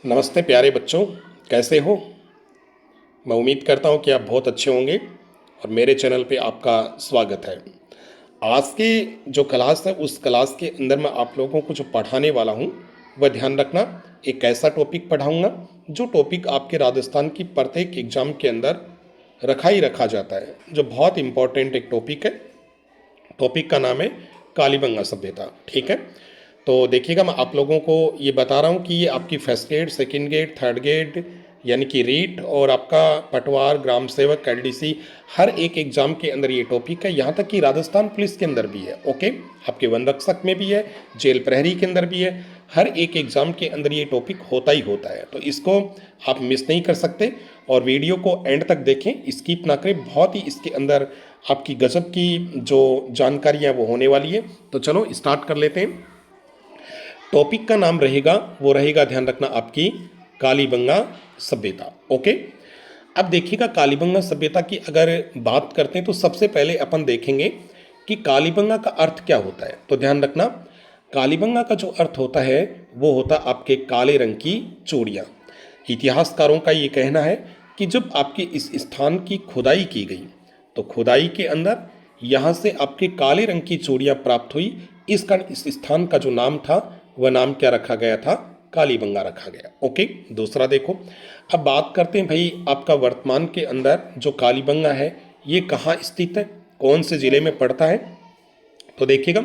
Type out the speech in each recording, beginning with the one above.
नमस्ते प्यारे बच्चों, कैसे हो। मैं उम्मीद करता हूँ कि आप बहुत अच्छे होंगे और मेरे चैनल पे आपका स्वागत है। आज के जो क्लास है उस क्लास के अंदर मैं आप लोगों को जो पढ़ाने वाला हूँ वह ध्यान रखना, एक ऐसा टॉपिक पढ़ाऊँगा जो टॉपिक आपके राजस्थान की प्रत्येक एग्जाम के अंदर रखा ही रखा जाता है, जो बहुत इम्पोर्टेंट एक टॉपिक है। टॉपिक का नाम है कालीबंगा सभ्यता। ठीक है, तो देखिएगा मैं आप लोगों को ये बता रहा हूँ कि ये आपकी first grade, second grade, third grade यानी कि रीट और आपका पटवार, ग्राम सेवक, एलडीसी, हर एक एग्जाम के अंदर ये टॉपिक है। यहाँ तक कि राजस्थान पुलिस के अंदर भी है। ओके, आपके वन रक्षक में भी है, जेल प्रहरी के अंदर भी है। हर एक एग्जाम के अंदर ये टॉपिक होता ही होता है, तो इसको आप मिस नहीं कर सकते और वीडियो को एंड तक देखें, स्किप ना करें। बहुत ही इसके अंदर आपकी गजब की जो जानकारियाँ वो होने वाली है। तो चलो स्टार्ट कर लेते हैं। टॉपिक का नाम रहेगा, वो रहेगा, ध्यान रखना, आपकी कालीबंगा सभ्यता। ओके, अब देखिएगा कालीबंगा सभ्यता की अगर बात करते हैं तो सबसे पहले अपन देखेंगे कि कालीबंगा का अर्थ क्या होता है। तो ध्यान रखना, कालीबंगा का जो अर्थ होता है वो होता है आपके काले रंग की चूड़ियाँ। इतिहासकारों का ये कहना है कि जब आपके इस स्थान की खुदाई की गई तो खुदाई के अंदर यहाँ से आपके काले रंग की चूड़ियाँ प्राप्त हुई। इस कारण इस स्थान का जो नाम था वह नाम क्या रखा गया था, कालीबंगा रखा गया। ओके, दूसरा देखो, अब बात करते हैं भाई आपका वर्तमान के अंदर जो कालीबंगा है ये कहाँ स्थित है, कौन से ज़िले में पड़ता है। तो देखिएगा,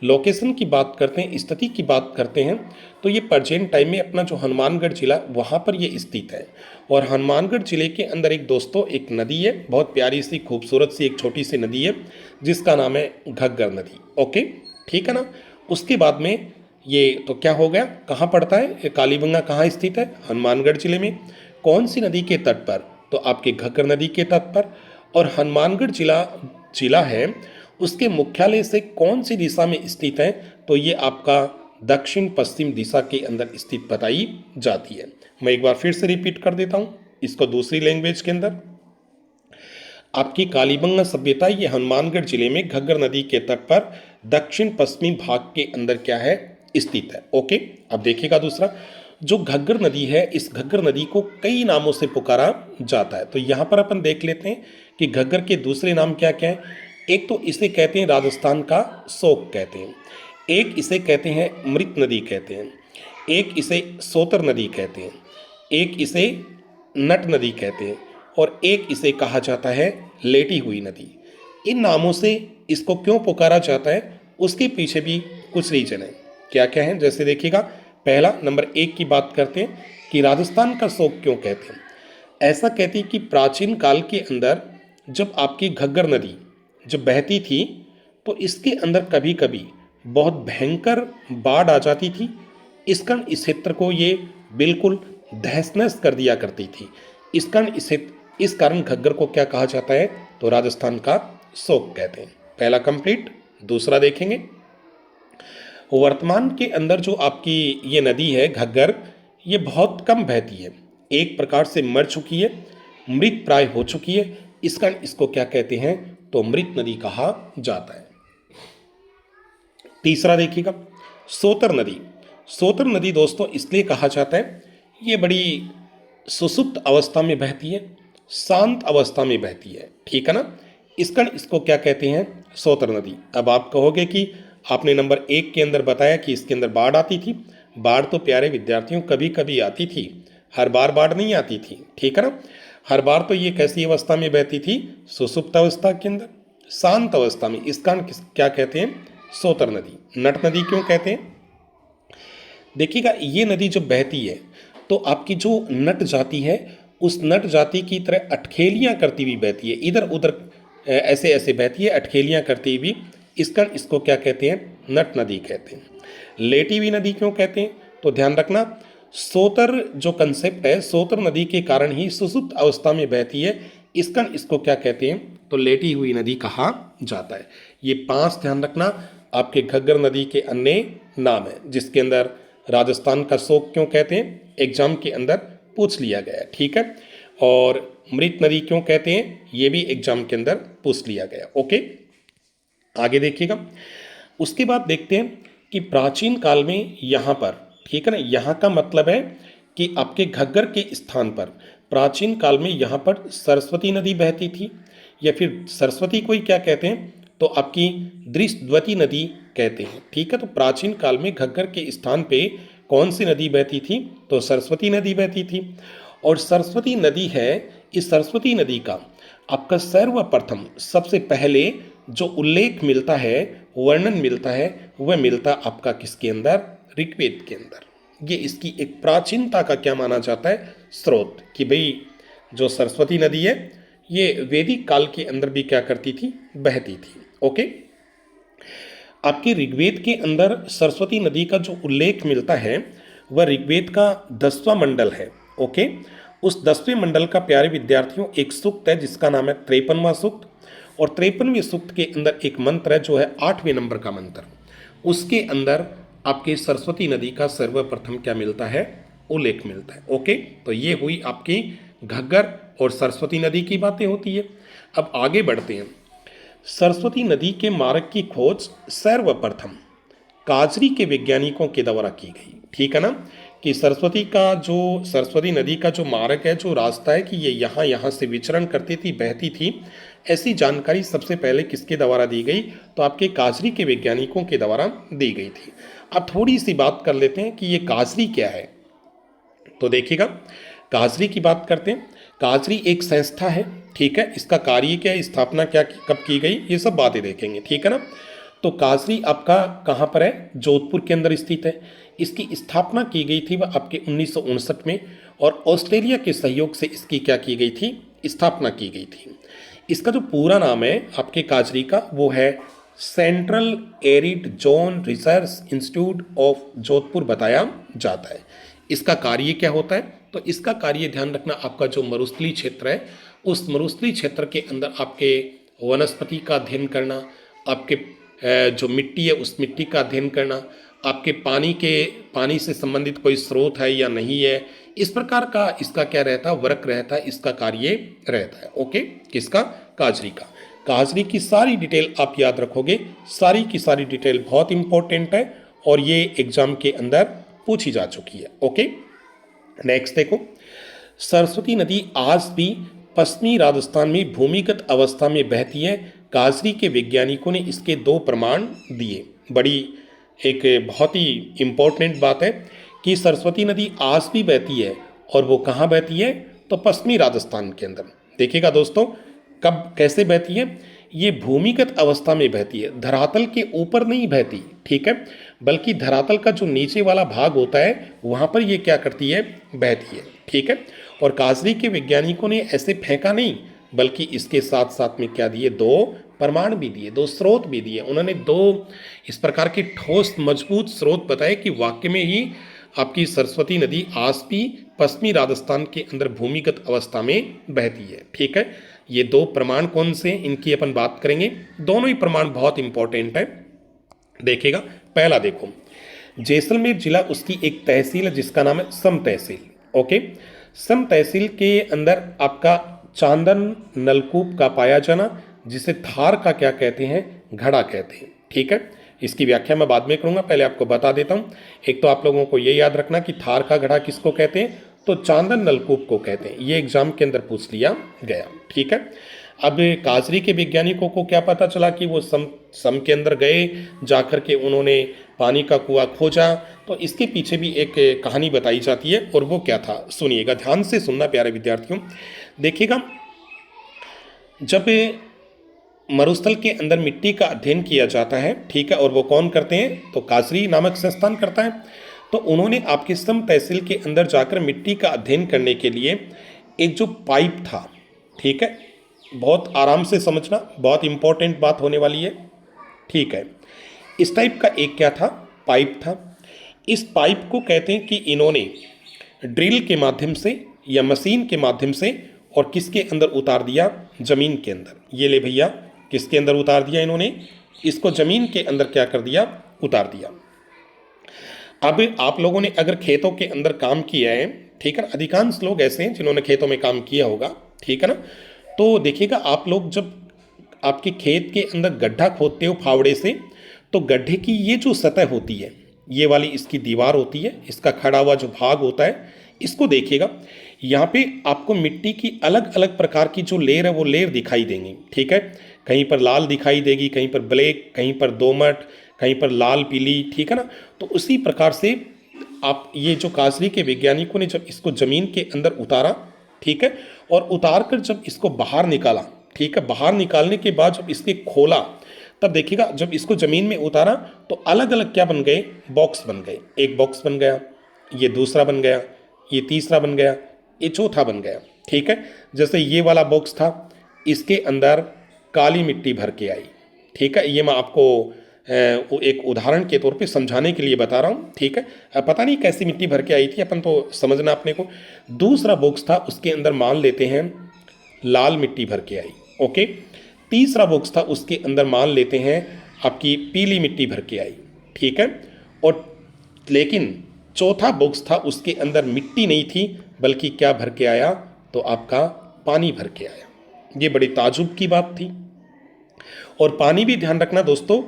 लोकेशन की बात करते हैं, स्थिति की बात करते हैं, तो ये प्रेजेंट टाइम में अपना जो हनुमानगढ़ जिला वहाँ पर ये स्थित है। और हनुमानगढ़ जिले के अंदर एक दोस्तों एक नदी है, बहुत प्यारी सी खूबसूरत सी एक छोटी सी नदी है जिसका नाम है घग्गर नदी। ओके, ठीक है ना। उसके बाद में ये तो क्या हो गया, कहाँ पड़ता है ये कालीबंगा, कहाँ स्थित है, हनुमानगढ़ जिले में। कौन सी नदी के तट पर, तो आपके घग्गर नदी के तट पर। और हनुमानगढ़ जिला जिला है, उसके मुख्यालय से कौन सी दिशा में स्थित है, तो ये आपका दक्षिण पश्चिम दिशा के अंदर स्थित बताई जाती है। मैं एक बार फिर से रिपीट कर देता हूँ इसको दूसरी लैंग्वेज के अंदर। आपकी कालीबंगा सभ्यता ये हनुमानगढ़ जिले में घग्गर नदी के तट पर दक्षिण पश्चिमी भाग के अंदर क्या है, स्थित है। ओके, अब देखिएगा दूसरा, जो घग्गर नदी है इस घग्गर नदी को कई नामों से पुकारा जाता है। तो यहाँ पर अपन देख लेते हैं कि घग्गर के दूसरे नाम क्या क्या है। एक तो इसे कहते हैं राजस्थान का शोक कहते हैं, एक इसे कहते हैं मृत नदी कहते हैं, एक इसे सोतर नदी कहते हैं, एक इसे नट नदी कहते हैं और एक इसे कहा जाता है लेटी हुई नदी। इन नामों से इसको क्यों पुकारा जाता है उसके पीछे भी कुछ रीजन है। क्या क्या है, जैसे देखिएगा, पहला नंबर एक की बात करते हैं कि राजस्थान का शोक क्यों कहते हैं। ऐसा कहते हैं कि प्राचीन काल के अंदर जब आपकी घग्गर नदी जब बहती थी तो इसके अंदर कभी कभी बहुत भयंकर बाढ़ आ जाती थी। इस कारण इस क्षेत्र को ये बिल्कुल तहस नहस कर दिया करती थी। इस कारण घग्गर को क्या कहा जाता है, तो राजस्थान का शोक कहते हैं। पहला कंप्लीट। दूसरा देखेंगे, वर्तमान के अंदर जो आपकी ये नदी है घग्गर, ये बहुत कम बहती है, एक प्रकार से मर चुकी है, मृत प्राय हो चुकी है। इस कारण इसको क्या कहते हैं, तो मृत नदी कहा जाता है। तीसरा देखिएगा, सोतर नदी। सोतर नदी दोस्तों इसलिए कहा जाता है, ये बड़ी सुसुप्त अवस्था में बहती है, शांत अवस्था में बहती है, ठीक है ना। इस कारण इसको क्या कहते हैं, सोतर नदी। अब आप कहोगे कि आपने नंबर एक के अंदर बताया कि इसके अंदर बाढ़ आती थी। बाढ़ तो प्यारे विद्यार्थियों कभी कभी आती थी, हर बार बाढ़ नहीं आती थी, ठीक है ना। हर बार तो ये कैसी अवस्था में बहती थी, सुसुप्त अवस्था के अंदर, शांत अवस्था में। इस कारण क्या कहते हैं, सोतर नदी। नट नदी क्यों कहते हैं, देखिएगा, ये नदी जब बहती है तो आपकी जो नट जाति है उस नट जाति की तरह अटखेलियाँ करती हुई बहती है, इधर उधर ऐसे ऐसे बहती है अटखेलियाँ करती हुई। इस कारण इसको क्या कहते हैं, नट नदी कहते हैं। लेटी हुई नदी क्यों कहते हैं, तो ध्यान रखना, सोतर जो कंसेप्ट है, सोतर नदी के कारण ही सुसुप्त अवस्था में बहती है। इस कारण इसको क्या कहते हैं, तो लेटी हुई नदी कहा जाता है। ये 5 ध्यान रखना आपके घग्गर नदी के अन्य नाम है, जिसके अंदर राजस्थान का शोक क्यों कहते हैं एग्जाम के अंदर पूछ लिया गया, ठीक है। और मृत नदी क्यों कहते हैं, ये भी एग्जाम के अंदर पूछ लिया गया। ओके, आगे देखिएगा। उसके बाद देखते हैं कि प्राचीन काल में यहाँ पर, ठीक है ना, यहाँ का मतलब है कि आपके घग्गर के स्थान पर प्राचीन काल में यहाँ पर सरस्वती नदी बहती थी, या फिर सरस्वती को ही क्या कहते हैं तो आपकी दृष्टवती नदी कहते हैं। ठीक है, तो प्राचीन काल में घग्गर के स्थान पे कौन सी नदी बहती थी तो सरस्वती नदी बहती थी। और सरस्वती नदी है, इस सरस्वती नदी का आपका सर्वप्रथम सबसे पहले जो उल्लेख मिलता है, वर्णन मिलता है, वह मिलता आपका किसके अंदर, ऋग्वेद के अंदर। ये इसकी एक प्राचीनता का क्या माना जाता है, स्रोत, कि भाई जो सरस्वती नदी है ये वैदिक काल के अंदर भी क्या करती थी, बहती थी। ओके, आपके ऋग्वेद के अंदर सरस्वती नदी का जो उल्लेख मिलता है वह ऋग्वेद का 10वां मंडल है। ओके, उस 10वें मंडल का प्यारे विद्यार्थियों एक सूक्त है जिसका नाम है 53वां सूक्त, और 53वें सूक्त के अंदर एक मंत्र है जो है 8वें नंबर का मंत्र। उसके अंदर आपके सरस्वती नदी का सर्वप्रथम क्या मिलता है, उल्लेख मिलता है। ओके, तो ये हुई आपकी घग्गर और सरस्वती नदी की बातें होती है। अब आगे बढ़ते हैं। सरस्वती नदी के मार्ग की खोज सर्वप्रथम काजरी के वैज्ञानिकों के द्वारा की गई। ठीक है ना, कि सरस्वती नदी का जो मार्ग है, जो रास्ता है, कि ये यहाँ से विचरण करती थी, बहती थी, ऐसी जानकारी सबसे पहले किसके द्वारा दी गई तो आपके काजरी के वैज्ञानिकों के द्वारा दी गई थी। अब थोड़ी सी बात कर लेते हैं कि ये काजरी क्या है। तो देखिएगा, काजरी की बात करते हैं। काजरी एक संस्था है, ठीक है, इसका कार्य क्या है, स्थापना क्या कब की गई, ये सब बातें देखेंगे। ठीक है ना, तो काजरी आपका कहाँ पर है, जोधपुर के अंदर स्थित है। इसकी स्थापना की गई थी वह आपके 1959 में, और ऑस्ट्रेलिया के सहयोग से इसकी क्या की गई थी, स्थापना की गई थी। इसका जो पूरा नाम है आपके काजरी का वो है central arid zone research institute of Jodhpur बताया जाता है। इसका कार्य क्या होता है तो इसका कार्य ध्यान रखना, आपका जो मरुस्थलीय क्षेत्र है उस मरुस्थलीय क्षेत्र के अंदर आपके वनस्पति का अध्ययन करना, आपके जो मिट्टी है उस मिट्टी का अध्ययन करना, आपके पानी से संबंधित कोई स्रोत है या नहीं है, इस प्रकार का इसका क्या रहता है, वर्क रहता है, इसका कार्य रहता है। ओके, किसका, काजरी का। काजरी की सारी डिटेल आप याद रखोगे, सारी की सारी डिटेल बहुत इंपॉर्टेंट है और ये एग्जाम के अंदर पूछी जा चुकी है। ओके, नेक्स्ट देखो, सरस्वती नदी आज भी पश्चिमी राजस्थान में भूमिगत अवस्था में बहती है। काजरी के वैज्ञानिकों ने इसके 2 प्रमाण दिए। बड़ी एक बहुत ही इम्पोर्टेंट बात है कि सरस्वती नदी आज भी बहती है, और वो कहाँ बहती है तो पश्चिमी राजस्थान के अंदर। देखिएगा दोस्तों, कब कैसे बहती है, ये भूमिगत अवस्था में बहती है, धरातल के ऊपर नहीं बहती। ठीक है, बल्कि धरातल का जो नीचे वाला भाग होता है वहाँ पर ये क्या करती है, बहती है। ठीक है, और काजरी के वैज्ञानिकों ने ऐसे फेंका नहीं, बल्कि इसके साथ साथ में क्या दिए, 2 प्रमाण भी दिए, 2 स्रोत भी दिए। उन्होंने 2 इस प्रकार के ठोस मजबूत स्रोत बताए कि वाकई में ही आपकी सरस्वती नदी आज भी पश्चिमी राजस्थान के अंदर भूमिगत अवस्था में बहती है। ठीक है, ये 2 प्रमाण कौन से, इनकी अपन बात करेंगे। दोनों ही प्रमाण बहुत इंपॉर्टेंट है। देखिएगा, पहला देखो, जैसलमेर जिला उसकी एक तहसील है जिसका नाम है सम तहसील। ओके, सम तहसील के अंदर आपका चांदन नलकूप का पाया जाना, जिसे थार का क्या कहते हैं, घड़ा कहते हैं। ठीक है, इसकी व्याख्या मैं बाद में करूंगा, पहले आपको बता देता हूं। एक तो आप लोगों को ये याद रखना कि थार का घड़ा किसको कहते हैं तो चांदन नलकूप को कहते हैं। ये एग्जाम के अंदर पूछ लिया गया। ठीक है, अब काजरी के वैज्ञानिकों को क्या पता चला कि वो सम के अंदर गए, जाकर के उन्होंने पानी का कुआं खोजा, तो इसके पीछे भी एक कहानी बताई जाती है, और वो क्या था सुनिएगा, ध्यान से सुनना प्यारे विद्यार्थियों। देखिएगा, जब मरुस्थल के अंदर मिट्टी का अध्ययन किया जाता है, ठीक है, और वो कौन करते हैं तो काजरी नामक संस्थान करता है, तो उन्होंने आपके सम तहसील के अंदर जाकर मिट्टी का अध्ययन करने के लिए एक जो पाइप था, ठीक है, बहुत आराम से समझना, बहुत इंपॉर्टेंट बात होने वाली है। ठीक है, इस टाइप का एक क्या था, पाइप था। इस पाइप को कहते हैं कि इन्होंने ड्रिल के माध्यम से या मशीन के माध्यम से और किसके अंदर उतार दिया, जमीन के अंदर। ये ले भैया, किसके अंदर उतार दिया इन्होंने, इसको जमीन के अंदर क्या कर दिया, उतार दिया। अब आप लोगों ने अगर खेतों के अंदर काम किया है, ठीक है, अधिकांश लोग ऐसे हैं जिन्होंने खेतों में काम किया होगा, ठीक है ना, तो देखिएगा आप लोग जब आपके खेत के अंदर गड्ढा खोदते हो फावड़े से, तो गड्ढे की ये जो सतह होती है, ये वाली इसकी दीवार होती है, इसका खड़ा हुआ जो भाग होता है, इसको देखिएगा, यहाँ पे आपको मिट्टी की अलग अलग प्रकार की जो लेयर है वो लेयर दिखाई देंगी, ठीक है। कहीं पर लाल दिखाई देगी, कहीं पर ब्लैक, कहीं पर दोमट, कहीं पर लाल पीली, ठीक है ना। तो उसी प्रकार से आप ये जो काजरी के वैज्ञानिकों ने जब इसको ज़मीन के अंदर उतारा, ठीक है, और उतार कर जब इसको बाहर निकाला, ठीक है, बाहर निकालने के बाद जब इसके खोला, तब देखिएगा जब इसको ज़मीन में उतारा तो अलग अलग क्या बन गए, बॉक्स बन गए। एक बॉक्स बन गया, ये दूसरा बन गया, ये तीसरा बन गया, ये चौथा बन गया, ठीक है। जैसे ये वाला बॉक्स था, इसके अंदर काली मिट्टी भर के आई, ठीक है। ये मैं आपको वो एक उदाहरण के तौर पे समझाने के लिए बता रहा हूँ, ठीक है। पता नहीं कैसी मिट्टी भर के आई थी, अपन तो समझना अपने को। दूसरा बॉक्स था, उसके अंदर मान लेते हैं लाल मिट्टी भर के आई, ओके। तीसरा बॉक्स था, उसके अंदर मान लेते हैं आपकी पीली मिट्टी भर के आई, ठीक है। और लेकिन चौथा बॉक्स था, उसके अंदर मिट्टी नहीं थी, बल्कि क्या भर के आया, तो आपका पानी भर के आया। ये बड़ी ताजुब की बात थी। और पानी भी ध्यान रखना दोस्तों,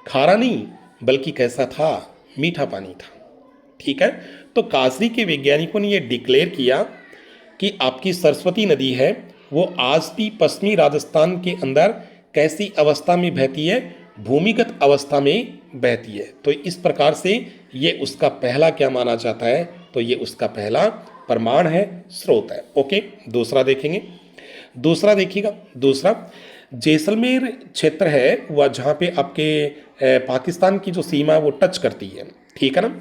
खारा नहीं बल्कि कैसा था, मीठा पानी था, ठीक है। तो काजरी के वैज्ञानिकों ने यह डिक्लेयर किया कि आपकी सरस्वती नदी है वो आज भी पश्चिमी राजस्थान के अंदर कैसी अवस्था में बहती है, भूमिगत अवस्था में बहती है। तो इस प्रकार से ये उसका पहला क्या माना जाता है, तो ये उसका पहला प्रमाण है, स्रोत है, ओके। दूसरा देखेंगे, दूसरा देखिएगा, दूसरा जैसलमेर क्षेत्र है वह जहाँ पे आपके पाकिस्तान की जो सीमा है वो टच करती है, ठीक है ना।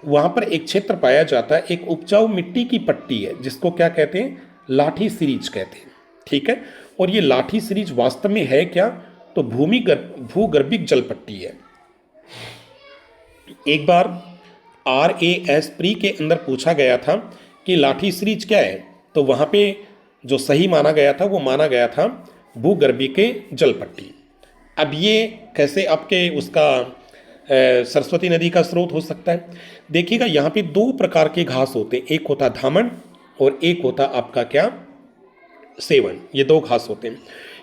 वहाँ पर एक क्षेत्र पाया जाता है, एक उपजाऊ मिट्टी की पट्टी है जिसको क्या कहते हैं, लाठी सीरीज कहते हैं, ठीक है। और ये लाठी सीरीज वास्तव में है क्या, तो भूगर्भिक जल पट्टी है। एक बार RAS प्री के अंदर पूछा गया था कि लाठी सीरीज क्या है, तो वहाँ पे जो सही माना गया था वो माना गया था भूगर्भिक जल पट्टी। अब ये कैसे आपके उसका सरस्वती नदी का स्रोत हो सकता है। देखिएगा यहाँ पे दो प्रकार के घास होते हैं, एक होता धामन और एक होता आपका क्या, सेवन। ये दो घास होते हैं।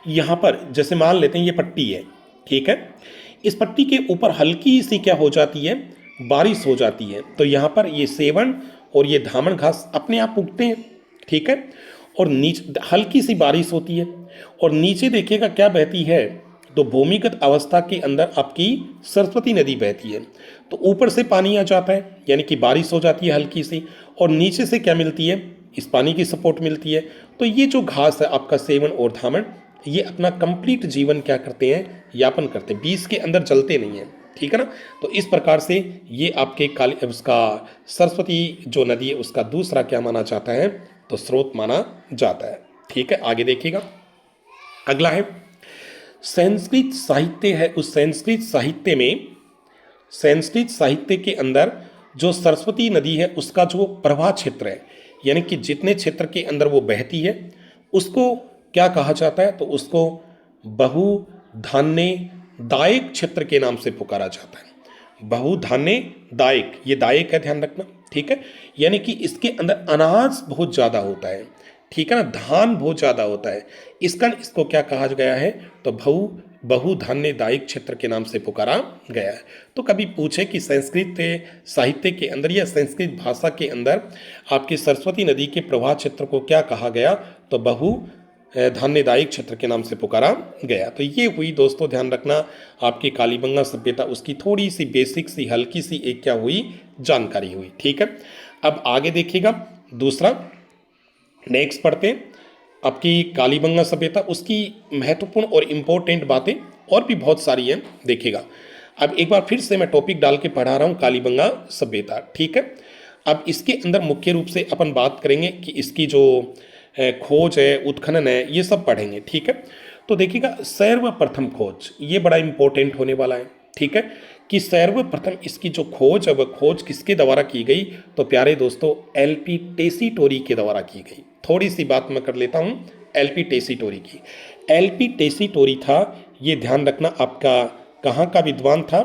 यहाँ पर जैसे मान लेते हैं ये पट्टी है, ठीक है। इस पट्टी के ऊपर हल्की सी क्या हो जाती है, बारिश हो जाती है। तो यहाँ पर ये सेवन और ये धामन घास अपने आप उगते हैं, ठीक है। और नीचे हल्की सी बारिश होती है और नीचे देखिएगा क्या बहती है, तो भूमिगत अवस्था के अंदर आपकी सरस्वती नदी बहती है। तो ऊपर से पानी आ जाता है, यानी कि बारिश हो जाती है हल्की सी, और नीचे से क्या मिलती है, इस पानी की सपोर्ट मिलती है। तो ये जो घास है आपका सेवन और धामन, ये अपना कंप्लीट जीवन क्या करते हैं, यापन करते हैं, बीज के अंदर जलते नहीं हैं, ठीक है ना। तो इस प्रकार से ये आपके काली उसका सरस्वती जो नदी है उसका दूसरा क्या माना जाता है, तो स्रोत माना जाता है, ठीक है। आगे देखिएगा, अगला है संस्कृत साहित्य है। उस संस्कृत साहित्य में, संस्कृत साहित्य के अंदर जो सरस्वती नदी है उसका जो प्रवाह क्षेत्र है, यानी कि जितने क्षेत्र के अंदर वो बहती है उसको क्या कहा जाता है, तो उसको बहुधान्य दायक क्षेत्र के नाम से पुकारा जाता है। बहुधान्य दायक, ये दायक है, ध्यान रखना, ठीक है। यानी कि इसके अंदर अनाज बहुत ज़्यादा होता है, ठीक है ना, धान बहुत ज़्यादा होता है, इसको क्या कहा गया है, तो बहुधान्य दायक क्षेत्र के नाम से पुकारा गया है। तो कभी पूछे कि संस्कृत साहित्य के अंदर या संस्कृत भाषा के अंदर आपकी सरस्वती नदी के प्रवाह क्षेत्र को क्या कहा गया, तो बहुधान्यदायक क्षेत्र के नाम से पुकारा गया। तो ये हुई दोस्तों, ध्यान रखना, आपकी कालीबंगा सभ्यता, उसकी थोड़ी सी बेसिक सी हल्की सी एक क्या हुई, जानकारी हुई, ठीक है। अब आगे देखिएगा, दूसरा नेक्स्ट पढ़ते हैं आपकी कालीबंगा सभ्यता, उसकी महत्वपूर्ण और इम्पोर्टेंट बातें और भी बहुत सारी हैं, देखिएगा। अब एक बार फिर से मैं टॉपिक डाल के पढ़ा रहा हूँ, कालीबंगा सभ्यता, ठीक है। अब इसके अंदर मुख्य रूप से अपन बात करेंगे कि इसकी जो खोज है, उत्खनन है, ये सब पढ़ेंगे, ठीक है। तो देखिएगा, सर्वप्रथम खोज, ये बड़ा इंपॉर्टेंट होने वाला है, ठीक है, कि सर्वप्रथम इसकी जो खोज है वह खोज किसके द्वारा की गई, तो प्यारे दोस्तों LP टेसीटोरी के द्वारा की गई। थोड़ी सी बात मैं कर लेता हूँ LP टेसीटोरी की। LP टेसीटोरी था, ये ध्यान रखना, आपका कहाँ का विद्वान था,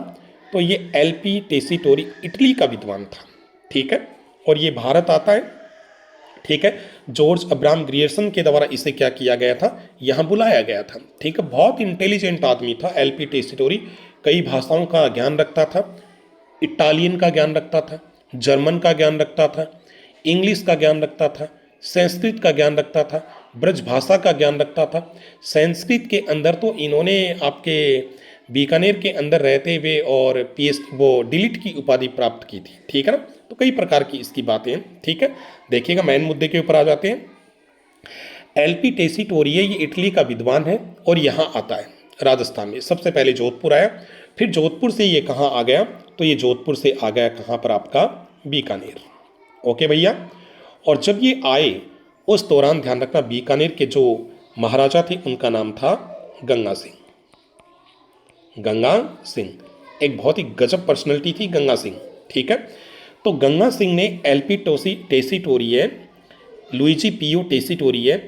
तो ये LP टेसीटोरी इटली का विद्वान था, ठीक है। और ये भारत आता है, ठीक है। जॉर्ज अब्राहम ग्रियर्सन के द्वारा इसे क्या किया गया था, यहाँ बुलाया गया था, ठीक है। बहुत इंटेलिजेंट आदमी था LP टेसीटोरी, कई भाषाओं का ज्ञान रखता था, इटालियन का ज्ञान रखता था, जर्मन का ज्ञान रखता था, इंग्लिश का ज्ञान रखता था, संस्कृत का ज्ञान रखता था, ब्रज भाषा का ज्ञान रखता था। संस्कृत के अंदर तो इन्होंने आपके बीकानेर के अंदर रहते हुए और पीएच वो डिलीट की उपाधि प्राप्त की थी, ठीक है ना। तो कई प्रकार की इसकी बातें हैं, ठीक है। देखिएगा मेन मुद्दे के ऊपर आ जाते हैं। एलपी टेसीटोरिये ये इटली का विद्वान है और यहाँ आता है राजस्थान में। सबसे पहले जोधपुर आया, फिर जोधपुर से ये कहाँ आ गया, तो ये जोधपुर से आ गया कहाँ पर, आपका बीकानेर। ओके भैया। और जब ये आए उस दौरान ध्यान रखना, बीकानेर के जो महाराजा थे उनका नाम था गंगा सिंह। गंगा सिंह एक बहुत ही गजब पर्सनैलिटी थी गंगा सिंह, ठीक है। तो गंगा सिंह ने एलपी टेसीटोरिये, लुइजी पियो टेसीटोरिये,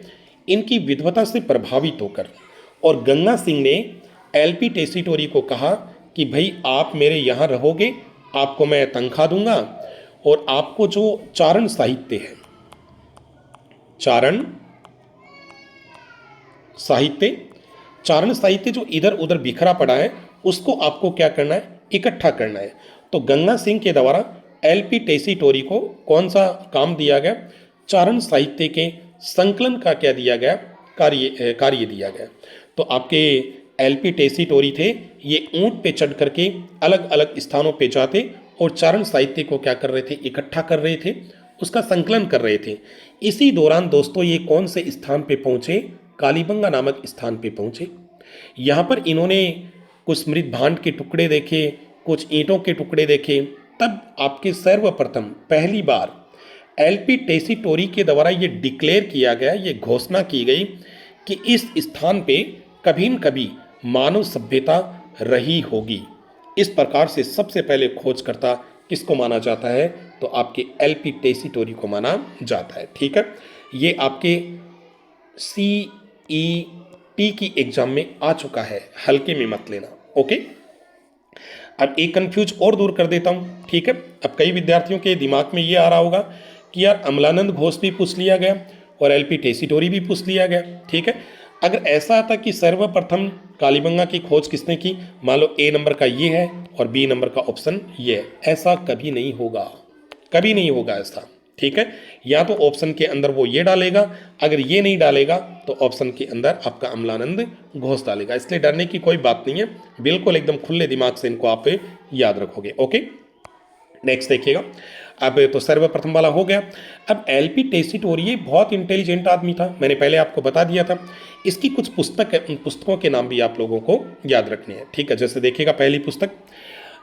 इनकी विद्वता से प्रभावित होकर, और गंगा सिंह ने एलपी टेसीटोरी को कहा कि भाई आप मेरे यहाँ रहोगे, आपको मैं तनख्वाह दूंगा, और आपको जो चारण साहित्य है, चारण साहित्य जो इधर उधर बिखरा पड़ा है, उसको आपको क्या करना है, इकट्ठा करना है। तो गंगा सिंह के द्वारा एलपी टेसीटोरी को कौन सा काम दिया गया, चारण साहित्य के संकलन का क्या दिया गया, कार्य दिया गया। तो आपके एलपी टेसीटोरी थे, ये ऊंट पे चढ़ करके अलग अलग स्थानों पे जाते और चारण साहित्य को क्या कर रहे थे, इकट्ठा कर रहे थे, उसका संकलन कर रहे थे। इसी दौरान दोस्तों ये कौन से स्थान पे पहुंचे, कालीबंगा नामक स्थान पे पहुंचे। यहाँ पर इन्होंने कुछ मृत भांड के टुकड़े देखे, कुछ ईंटों के टुकड़े देखे। तब आपके सर्वप्रथम पहली बार एलपी टेसीटोरी के द्वारा ये डिक्लेयर किया गया, ये घोषणा की गई कि इस स्थान पे कभी न कभी मानव सभ्यता रही होगी। इस प्रकार से सबसे पहले खोजकर्ता किसको माना जाता है, तो आपके एलपी टेसीटोरी को माना जाता है, ठीक है। ये आपके CET की एग्जाम में आ चुका है, हल्के में मत लेना, ओके। अब एक कंफ्यूज और दूर कर देता हूँ, ठीक है। अब कई विद्यार्थियों के दिमाग में ये आ रहा होगा कि यार अमलानंद घोष भी पूछ लिया गया और एलपी टेसीटोरी भी पूछ लिया गया, ठीक है। अगर ऐसा आता कि सर्वप्रथम कालीबंगा की खोज किसने की, मान लो ए नंबर का ये है और बी नंबर का ऑप्शन ये है, ऐसा कभी नहीं होगा, कभी नहीं होगा ऐसा, ठीक है। या तो ऑप्शन के अंदर वो ये डालेगा, अगर ये नहीं डालेगा तो ऑप्शन के अंदर आपका अमलानंद घोष डालेगा। इसलिए डरने की कोई बात नहीं है, बिल्कुल एकदम खुले दिमाग से इनको आप याद रखोगे, ओके। नेक्स्ट देखिएगा। अब तो सर्वप्रथम वाला हो गया। अब एलपी टेसीटोरी बहुत इंटेलिजेंट आदमी था, मैंने पहले आपको बता दिया था। इसकी कुछ पुस्तक है, उन पुस्तकों के नाम भी आप लोगों को याद रखने हैं, ठीक है। जैसे देखिएगा पहली पुस्तक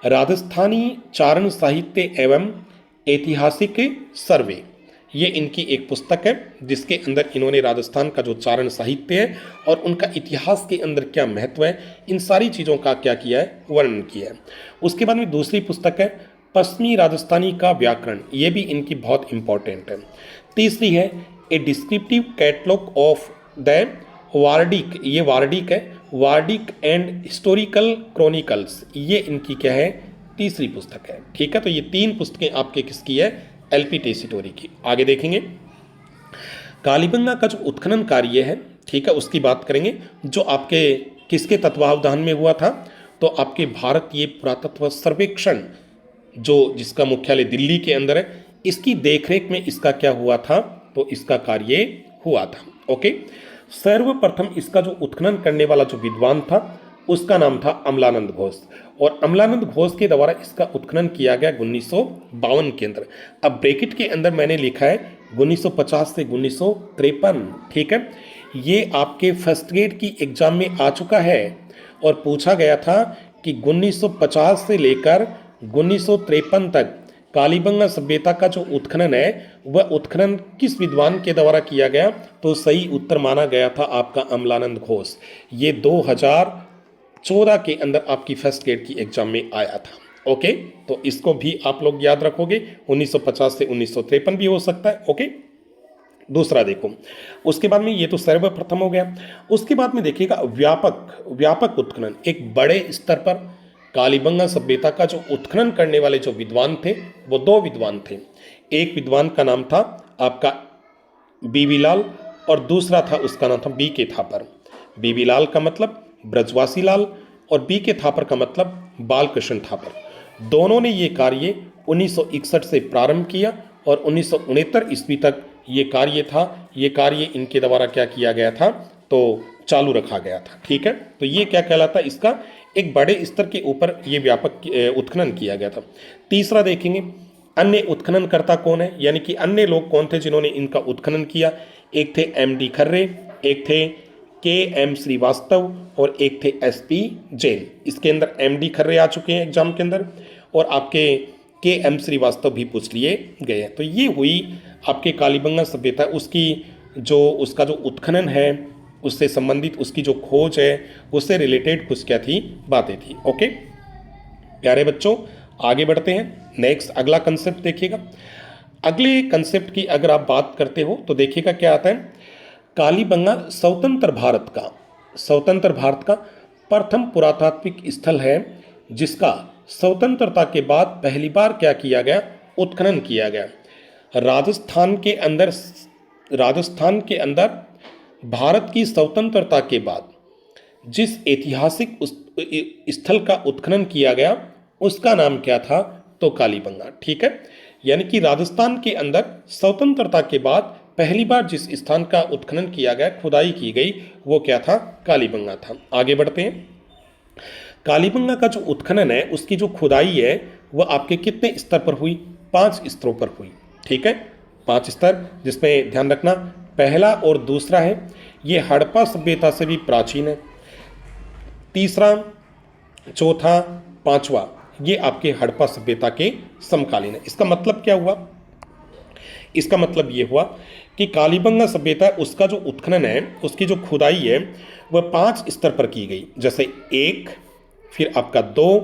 राजस्थानी चारण साहित्य एवं ऐतिहासिक सर्वे, ये इनकी एक पुस्तक है जिसके अंदर इन्होंने राजस्थान का जो चारण साहित्य है और उनका इतिहास के अंदर क्या महत्व है, इन सारी चीज़ों का क्या किया है, वर्णन किया है। उसके बाद में दूसरी पुस्तक है पश्चिमी राजस्थानी का व्याकरण, ये भी इनकी बहुत इंपॉर्टेंट है। तीसरी है ए डिस्क्रिप्टिव कैटलॉग ऑफ द वार्डिक, ये वार्डिक है, वार्डिक एंड हिस्टोरिकल क्रॉनिकल्स, ये इनकी क्या है, तीसरी पुस्तक है, ठीक है। तो ये तीन पुस्तकें आपके किसकी है, एलपी टेसीटोरी की। आगे देखेंगे कालीबंगा का जो उत्खनन कार्य है, ठीक है, उसकी बात करेंगे, जो आपके किसके तत्वावधान में हुआ था, तो आपके भारतीय पुरातत्व सर्वेक्षण जो जिसका मुख्यालय दिल्ली के अंदर है, इसकी देखरेख में इसका क्या हुआ था, तो इसका कार्य हुआ था, ओके। सर्वप्रथम इसका जो उत्खनन करने वाला जो विद्वान था उसका नाम था अमलानंद घोष, और अमलानंद घोष के द्वारा इसका उत्खनन किया गया 1952 के अंदर। अब ब्रैकेट के अंदर मैंने लिखा है 1950 से 1953, ठीक है। ये आपके फर्स्ट ग्रेड की एग्जाम में आ चुका है और पूछा गया था कि 1950 से लेकर 1953 तक कालीबंगा सभ्यता का जो उत्खनन है वह उत्खनन किस विद्वान के द्वारा किया गया, तो सही उत्तर माना गया था आपका अमलानंद घोष। ये 2014 के अंदर आपकी फर्स्ट ग्रेड की एग्जाम में आया था, ओके। तो इसको भी आप लोग याद रखोगे, 1950 से 1953 भी हो सकता है, ओके। दूसरा देखो, उसके बाद में ये तो सर्वप्रथम हो गया। उसके बाद में देखिएगा व्यापक उत्खनन, एक बड़े स्तर पर कालीबंगा सभ्यता का जो उत्खनन करने वाले जो विद्वान थे वो दो विद्वान थे। एक विद्वान का नाम था आपका बीबी लाल और दूसरा था उसका नाम था बी के थापर। बीबी लाल का मतलब ब्रजवासी लाल और बी के थापर का मतलब बालकृष्ण थापर। दोनों ने ये कार्य 1961 से प्रारंभ किया और 1969 ईस्वी तक ये कार्य था, ये कार्य इनके द्वारा क्या किया गया था, तो चालू रखा गया था। ठीक है, तो ये क्या कहलाता है, इसका एक बड़े स्तर के ऊपर ये व्यापक उत्खनन किया गया था। तीसरा देखेंगे, अन्य उत्खननकर्ता कौन है, यानी कि अन्य लोग कौन थे जिन्होंने इनका उत्खनन किया। एक थे एम.डी. खर्रे, एक थे के.एम. श्रीवास्तव और एक थे एस.पी. जैन। इसके अंदर एम.डी. खर्रे आ चुके हैं एग्जाम के अंदर, और आपके के.एम. श्रीवास्तव भी पूछ लिए गए हैं। तो ये हुई आपके कालीबंगा सभ्यता, उसका जो उत्खनन है, उससे संबंधित उसकी जो खोज है, उससे रिलेटेड कुछ क्या थी, बातें थी। ओके प्यारे बच्चों, आगे बढ़ते हैं। नेक्स्ट अगला कंसेप्ट देखिएगा। अगले कंसेप्ट की अगर आप बात करते हो तो देखिएगा क्या आता है। कालीबंगा स्वतंत्र भारत का प्रथम पुरातात्विक स्थल है, जिसका स्वतंत्रता के बाद पहली बार क्या किया गया, उत्खनन किया गया। राजस्थान के अंदर भारत की स्वतंत्रता के बाद जिस ऐतिहासिक स्थल का उत्खनन किया गया, उसका नाम क्या था, तो कालीबंगा। ठीक है, यानी कि राजस्थान के अंदर स्वतंत्रता के बाद पहली बार जिस स्थान का उत्खनन किया गया, खुदाई की गई, वो क्या था, कालीबंगा था। आगे बढ़ते हैं। कालीबंगा का जो उत्खनन है, उसकी जो खुदाई है, वह आपके कितने स्तर पर हुई, 5 स्तरों पर हुई। ठीक है, 5 स्तर, जिसमें ध्यान रखना पहला और दूसरा है, ये हड़प्पा सभ्यता से भी प्राचीन है। तीसरा, चौथा, पांचवा, ये आपके हड़प्पा सभ्यता के समकालीन है। इसका मतलब क्या हुआ, इसका मतलब ये हुआ कि कालीबंगा सभ्यता, उसका जो उत्खनन है, उसकी जो खुदाई है, वह 5 स्तर पर की गई। जैसे 1, फिर आपका 2,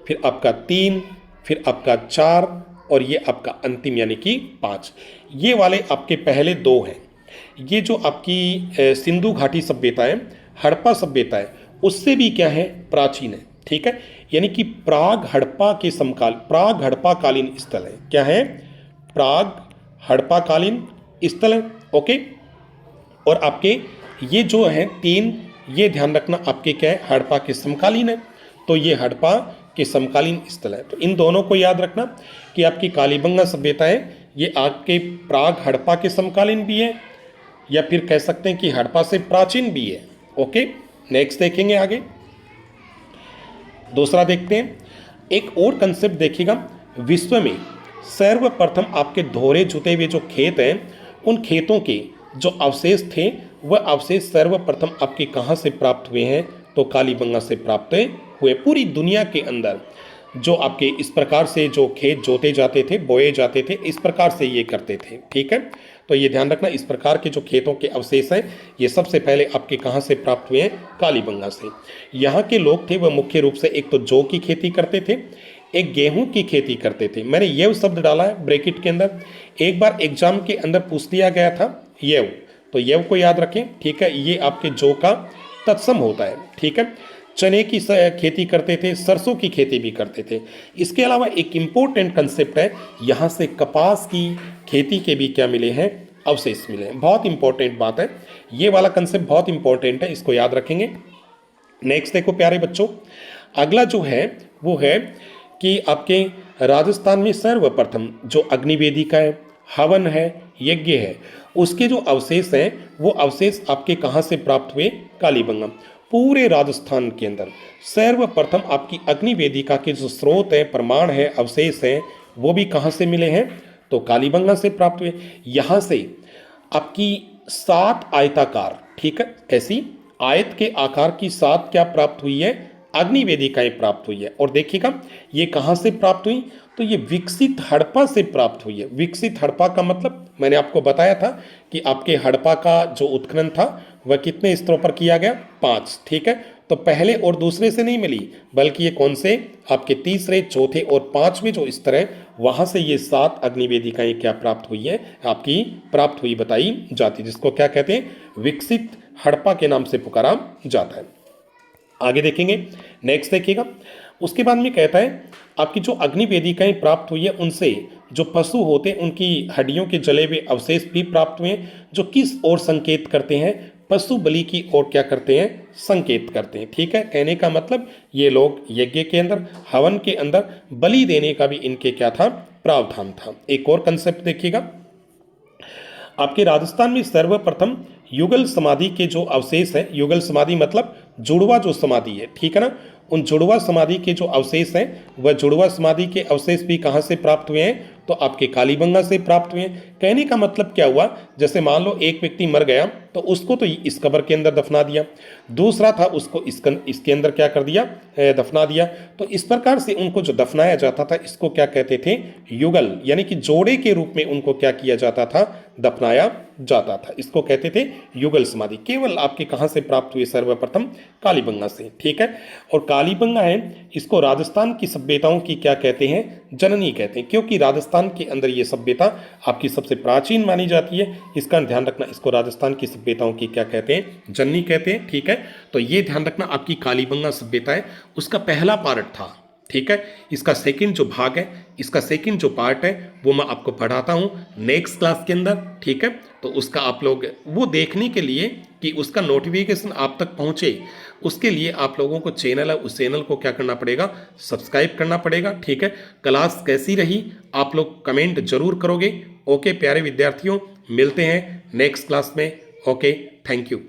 फिर आपका 3, फिर आपका 4, और ये आपका अंतिम यानी कि 5। ये वाले आपके पहले 2 हैं। ये जो आपकी सिंधु घाटी सभ्यता है, हड़प्पा सभ्यता है, उससे भी क्या है, प्राचीन है। ठीक है, यानी कि प्राग हड़प्पा कालीन स्थल है। क्या है, प्राग हड़प्पा कालीन स्थल है। ओके, और आपके ये जो है 3, ये ध्यान रखना आपके क्या है, हड़प्पा के समकालीन है। तो ये हड़प्पा के समकालीन स्थल है। तो इन दोनों को याद रखना कि आपकी कालीबंगा सभ्यता है, ये आपके प्राग हड़प्पा के समकालीन भी है, या फिर कह सकते हैं कि हड़प्पा से प्राचीन भी है। ओके, नेक्स्ट देखेंगे आगे। दूसरा देखते हैं, एक और कंसेप्ट देखिएगा। विश्व में सर्वप्रथम आपके दोहरे जुते हुए जो खेत हैं, उन खेतों के जो अवशेष थे, वह अवशेष सर्वप्रथम आपके कहाँ से प्राप्त हुए हैं, तो कालीबंगा से प्राप्त हुए। पूरी दुनिया के अंदर जो आपके इस प्रकार से जो खेत जोते जाते थे, बोए जाते थे, इस प्रकार से ये करते थे। ठीक है, तो ये ध्यान रखना, इस प्रकार के जो खेतों के अवशेष हैं, ये सबसे पहले आपके कहाँ से प्राप्त हुए हैं, कालीबंगा से। यहाँ के लोग थे वह मुख्य रूप से एक तो जौ की खेती करते थे, एक गेहूं की खेती करते थे। मैंने यव शब्द डाला है ब्रैकेट के अंदर, एक बार एग्जाम के अंदर पूछ लिया गया था यव, तो यव को याद रखें। ठीक है, ये आपके जौ का तत्सम होता है। ठीक है, चने की खेती करते थे, सरसों की खेती भी करते थे। इसके अलावा एक इम्पोर्टेंट कंसेप्ट है, यहाँ से कपास की खेती के भी क्या मिले हैं, अवशेष मिले हैं। बहुत इंपॉर्टेंट बात है, ये वाला कंसेप्ट बहुत इंपॉर्टेंट है, इसको याद रखेंगे। नेक्स्ट देखो प्यारे बच्चों, अगला जो है वो है कि आपके राजस्थान में सर्वप्रथम जो अग्निवेदिका है, हवन है, यज्ञ है, उसके जो अवशेष हैं, वो अवशेष आपके कहाँ से प्राप्त हुए, कालीबंगा। पूरे राजस्थान के अंदर सर्वप्रथम आपकी अग्निवेदिका के जो स्रोत हैं, प्रमाण है, अवशेष हैं, वो भी कहाँ से मिले हैं, तो कालीबंगा से प्राप्त हुए। यहाँ से आपकी 7 आयताकार, ठीक है, कैसी आयत के आकार की 7 क्या प्राप्त हुई है, अग्निवेदिकाएं प्राप्त हुई है। और देखिएगा ये कहाँ से प्राप्त हुई, तो ये विकसित हड़प्पा से प्राप्त हुई है। विकसित हड़प्पा का मतलब मैंने आपको बताया था कि आपके हड़प्पा का जो उत्खनन था वह कितने स्तरों पर किया गया, 5। ठीक है, तो पहले और दूसरे से नहीं मिली, बल्कि ये कौन से आपके तीसरे, चौथे और 5वें जो स्तर है, वहां से ये 7 अग्निवेदिकाएं क्या प्राप्त हुई है, आपकी प्राप्त हुई बताई जाती, जिसको क्या कहते हैं, विकसित हड़प्पा के नाम से पुकारा जाता है। आगे देखेंगे, नेक्स्ट देखिएगा। उसके बाद में कहता है आपकी जो अग्निवेदिकाएं प्राप्त हुई है, उनसे जो पशु होते हैं उनकी हड्डियों के जले हुए अवशेष भी प्राप्त हुए हैं, जो किस ओर संकेत करते हैं, पशु बलि की ओर क्या करते हैं, संकेत करते हैं। ठीक है, कहने का मतलब ये लोग यज्ञ के अंदर, हवन के अंदर बलि देने का भी इनके क्या था, प्रावधान था। एक और कंसेप्ट देखिएगा, आपके राजस्थान में सर्वप्रथम युगल समाधि के जो अवशेष हैं, युगल समाधि मतलब जुड़वा जो समाधि है, ठीक है ना, उन जुड़वा समाधि के जो अवशेष हैं, वह जुड़वा समाधि के अवशेष भी कहाँ से प्राप्त हुए हैं, तो आपके कालीबंगा से प्राप्त हुए हैं। कहने का मतलब क्या हुआ, जैसे मान लो एक व्यक्ति मर गया तो उसको तो इस कब्र के अंदर दफना दिया, दूसरा था उसको इसके अंदर क्या कर दिया, दफना दिया। तो इस प्रकार से उनको जो दफनाया जाता था इसको क्या कहते थे, युगल, यानी कि जोड़े के रूप में उनको क्या किया जाता था, दफनाया जाता था। इसको कहते थे युगल समाधि। केवल आपके कहाँ से प्राप्त हुए, सर्वप्रथम कालीबंगा से, ठीक है। और कालीबंगा है, इसको राजस्थान की सभ्यताओं की क्या कहते हैं, जननी कहते हैं, क्योंकि राजस्थान के अंदर ये सभ्यता आपकी सबसे प्राचीन मानी जाती है। इसका ध्यान रखना, इसको राजस्थान की सभ्यताओं की क्या कहते हैं, जननी कहते हैं, ठीक है। तो ये ध्यान रखना, आपकी कालीबंगा सभ्यता है, उसका पहला पार्ट था, ठीक है। इसका सेकंड जो भाग है, इसका सेकंड जो पार्ट है वो मैं आपको पढ़ाता हूँ नेक्स्ट क्लास के अंदर, ठीक है। तो उसका आप लोग वो देखने के लिए कि उसका नोटिफिकेशन आप तक पहुँचे, उसके लिए आप लोगों को चैनल है, उस चैनल को क्या करना पड़ेगा, सब्सक्राइब करना पड़ेगा, ठीक है। क्लास कैसी रही आप लोग कमेंट जरूर करोगे। ओके प्यारे विद्यार्थियों, मिलते हैं नेक्स्ट क्लास में। Okay, thank you.